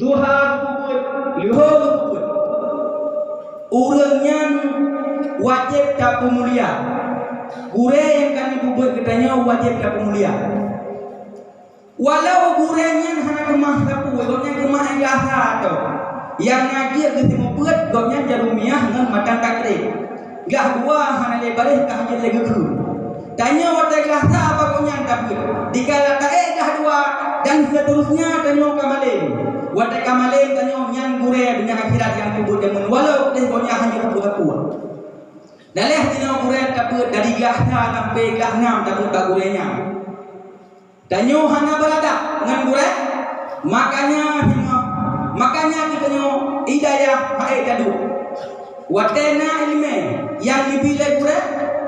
duha kubut, luhur kubut. Urangnya wajib tak pemulia. Gure yang kami kubut katanya wajib tak pemulia. Walau gurenya hanya kemah sapu, gopnya kemah yang gasa atau yang ngaji ke temu buat gopnya jarumiah dengan matang takrik. Gah dua hanya lebarih kah jadi legeku. Tanya watai gasa apa gopnya takut. Dikala tak dah dua dan seterusnya tanya kamalin. Watai kamalin tanya yang gure dunia akhirat yang kubut yang walau deh gopnya hanya kubut. Dalih tanya gure takut dari gasa sampai gah 6 takut tak gurenya. Tanyo hana berada dengan gure, makanya kita nyo hidayah hae jadu. Watena ilme yang dipilih gure,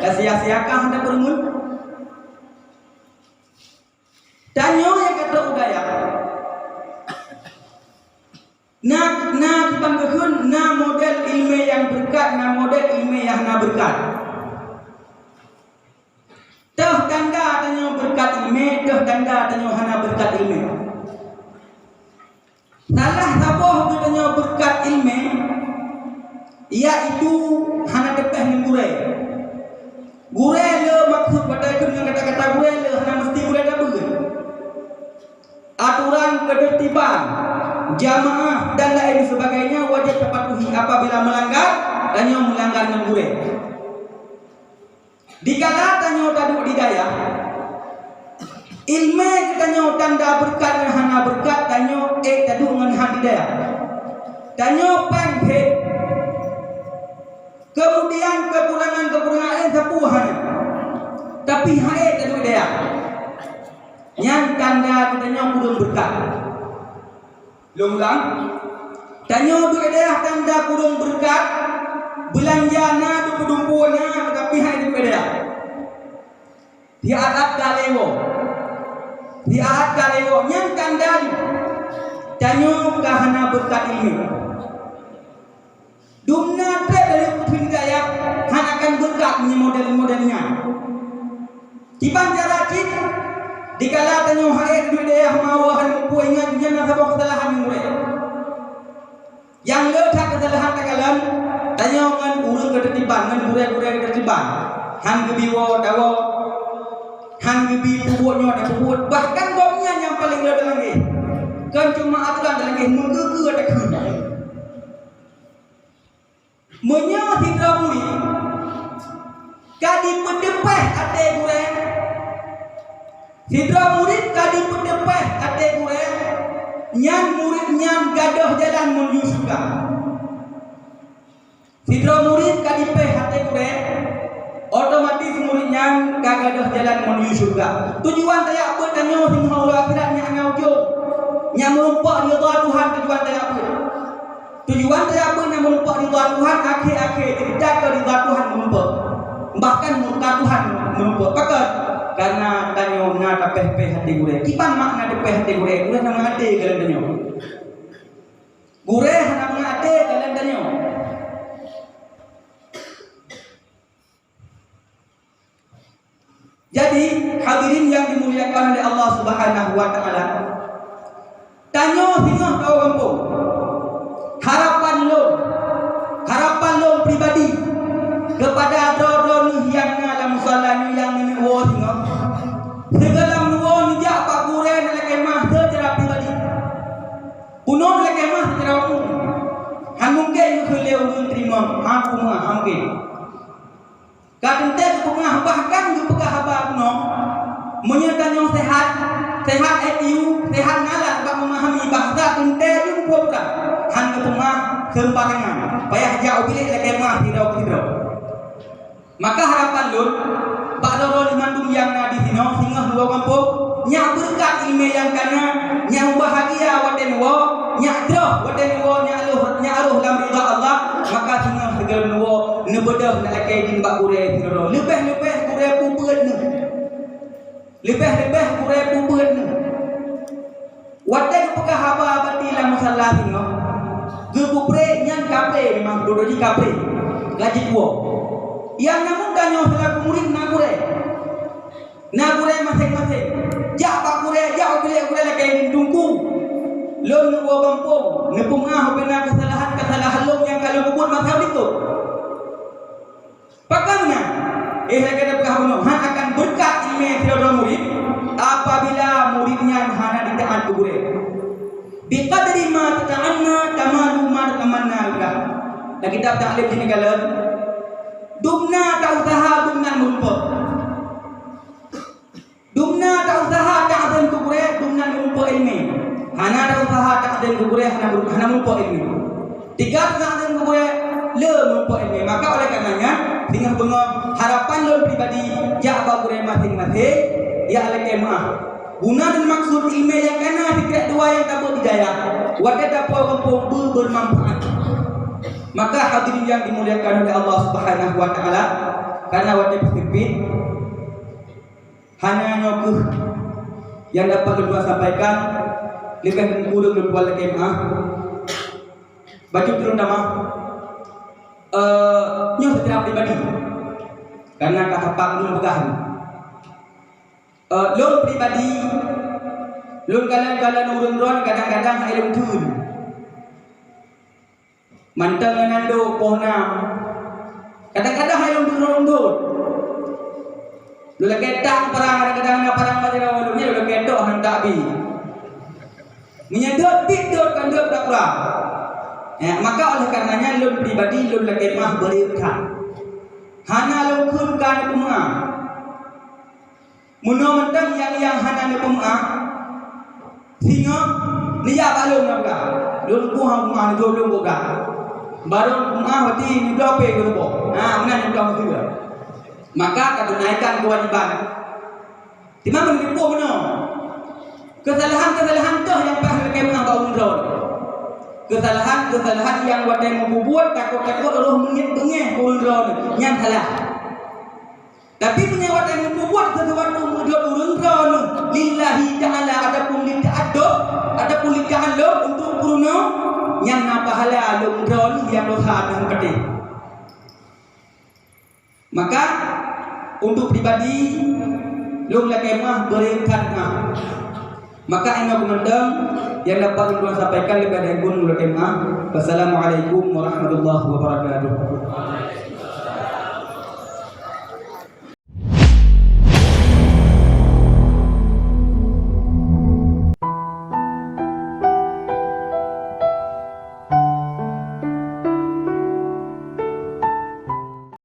sia-siakan hendak bermun. Tanyo yang kata udaya, na dipanggilkan na model ilme yang berkat, na model ilme yang na berkat. Tah tanda tanya berkat ilmu, tah tanda tanya hana berkat ilmu. Salah saboh tanya berkat ilmu, iaitu hana depeh dengan gure. Gure le maksud pada dengan kata-kata gure le hana mesti gure dabur. Aturan ketertiban, jamaah dan lain sebagainya wajib terpatuhi apabila melanggar, tanya melanggar dengan gure. Dikala tanyo daduk didaya ilmu tanyo tanda berkat dengan hana berkat tanyo daduk dengan hana didaya tanyo penghet kemudian kekurangan sapu hana tapi hae daduk daya yang tanda tanyo kurang berkat longang tanyo daduk daya tanda kurang berkat belanjana dumpu-dumpuna tapi hai di beda. Di adat kalewo yang kandang tanyo kahana berkat ilmu. Dumna tre dari putri daya hanakan berkat punya model-modelnya. Kipan cara cik dikala tanyo hai di beda mawahan puingnya jangan sabok kesalahan mure. Yang letak kesalahan takalan tanyo ngan urang ketertiban ngan gure-gure ketertiban han gebiwo dawo han gebi puwonyo da puwot bahkan gomnya yang paling leuh lagi kan cuma aturan lagi menggege ada keun menyo hidra muri kadi pedepeh ate gure hidra murid kadi pedepeh ate gure nyan murid nyan gadah jalan menuju surga. Hidro murid kadipeh hati gure, otomatis muridnya kagadah jalan menuju surga. Tujuan saya apa? Tanyo sing Allah akhiratnya ngaujo, nyamumpak ridha Tuhan tujuan saya apa? Tujuan saya apa? Nyamumpak ridha Tuhan akhir-akhir tidak ke ridha Tuhan menumpak, bahkan murka Tuhan menumpak. Pakat karena tanyo na tapeh-peh hati gure. Kipan makna tapeh hati gure? Gure nama hati kalian tanyo. Gure nama hati kalian tanyo. Jadi hadirin yang dimuliakan oleh Allah Subhanahu wa taala. Tanyo hingah kau kampung. Harapan lo pribadi kepada dro-dro yang dalam musalla yang ini wo hingah. Segala nuwo nijak pak gure nak kemah secara pribadi. Punon nak kemah secara umum. Hamungke khuleu terima, hamkuma hamke. Kadang pengah bahkan di pekah abang no menyertai yang sehat IU sehat ngalah bak memahami bahasa tente jumpa bukan hanya pengah sembarangan payah jauh bilik lagi mah tidak maka harapan lur bak loro limandung yang di sini singgah dua kampung nyak berkat ilmu yang kana nyak bahagia waden wo nyak droh waden wo nyak aruh dalam ridha Allah maka singgah segala wo nebedah nak lakai din bak gure tiro lebih gure pubeut ne lebih gure pubeut ne waden pekah haba batila musalla singo ge kupre nyan kapre memang dodo di kapre gaji wo yang namun danyo selaku murid nagure masing-masing jak bak gure jak gure lakai din tungku Lom nak buat kampung, nepungah benar kesalahan lom yang kalau buat mazhab itu. Bagaimana? Saya kata berkah Han akan berkat ilmu saudara murid apabila muridnya hana ditaat kubure. Biqadri ma tata'anna tamalu ma tamanna juga. Dan kitab ta'lim sini kalau dumna tak usaha dumna merumput. Dumna tak usaha ta'zim kubure dumna merumput ilmu. Hana tak usaha ta'zim kubure hana merumput ilmu. Tiga ta'zim kubure le merumput ilmu. Maka oleh karenanya dengan bengok harapan lo pribadi jawab kubure masing-masing ya oleh kemah. Guna dan maksud ilmu yang kena fikir dua yang tak berdaya. Wadah dapat kampung bermanfaat. Maka hadirin yang dimuliakan oleh Allah Subhanahu wa taala, karena wadah persempit hanya nyokuh yang dapat kedua sampaikan lebih kurang lebih kuat kemah. Baju turun nama nyoh secara pribadi. Karena kahapang belum pegahan. Lom pribadi, lom kalan urun-urun kadang-kadang ilmu tun. Mantang nando pohnam. Kadang-kadang ilmu turun-urun. Lula ketang perang kadang-kadang perang pada awalnya lula ketok hendak bi. Menyedot tidur kandut tak kurang. Maka oleh karenanya lom pribadi lom lekemah berikah. Hana lom kunkan kumah. Mudah-mudahan yang hana ni pemah sehingga niya balong naga lung kuhang kumah ni lung boga baru kumah hati ni dope gerbo mana ni dope juga maka tunaikan kewajiban di mana menipu mana kesalahan tu yang pernah kemah bangun road kesalahan yang wadai membuat takut roh menit bengeh bangun road yang salah. Tapi menyawat yang membuat sesuatu mudah urun-urun lillahi ta'ala adapun lida'aduk adapun lida'aluk untuk puruno yang napahala urun yang dosa dan pedih. Maka untuk pribadi lung lakemah berengkatna. Maka ina kumandang yang dapat untuk sampaikan kepada ibu lakemah. Wassalamualaikum warahmatullahi wabarakatuh.